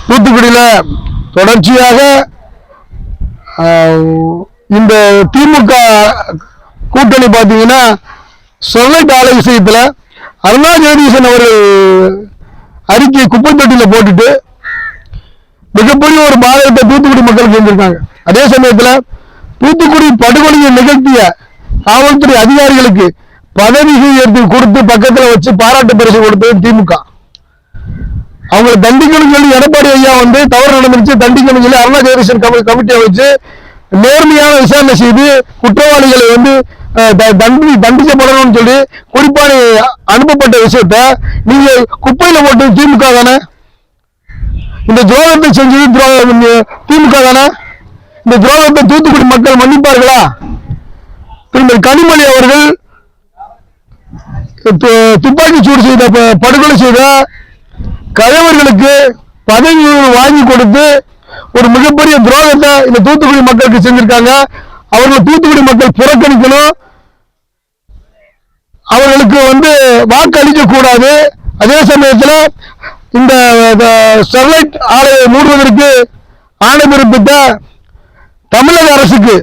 தூத்துக்குடியில தொடர்ச்சியாக இந்த திமுக கூட்டணி பார்த்தீங்கன்னா ஸ்டெர்லைட் ஆலை விஷயத்துல அருணா ஜெகதீசன் அவர்கள் அறிக்கை குப்பை தொட்டியில போட்டுட்டு மிகப்பெரிய ஒரு பாதகத்தை தூத்துக்குடி மக்களுக்கு செஞ்சிருக்காங்க. அதே சமயத்துல தூத்துக்குடி படுகொலையை நிகழ்த்திய காவல்துறை அதிகாரிகளுக்கு பதவி உயர்த்தி கொடுத்து பக்கத்துல வச்சு பாராட்டு பரிசு கொடுத்தது திமுக. அவங்களை தண்டிக்கணும் சொல்லி எடப்பாடி ஐயா வந்து தவறு நடந்துருச்சு, தண்டிக்கணும் சொல்லி அருணா ஜெகதீசன் கமிட்டியை வச்சு நேர்மையான விசாரணை செய்து குற்றவாளிகளை வந்து தண்டிக்கப்படணும்னு சொல்லி குறிப்பாடு அனுப்பப்பட்ட விஷயத்த நீங்க குப்பையில போட்டு திமுக தானே? இந்த துரோகத்தை செஞ்சது திமுக தானே? இந்த துரோகத்தை தூத்துக்குடி மக்கள் மன்னிப்பார்களா? திருமதி கனிமொழி அவர்கள் துப்பாக்கி சூடு செய்த படுகொலை செய்த கயவர்களுக்கு பதவி வாங்கி கொடுத்து ஒரு மிகப்பெரிய துரோகத்தை இந்த தூத்துக்குடி மக்களுக்கு செஞ்சிருக்காங்க. அவர்கள் தூத்துக்குடி மக்கள் புறக்கணிக்கணும், அவர்களுக்கு வந்து வாக்கு அளிக்க கூடாது. அதே சமயத்தில் இந்த ஸ்டெர்லைட் ஆலையை மூடுவதற்கு ஆணை பிறப்பித்த தமிழக அரசுக்கு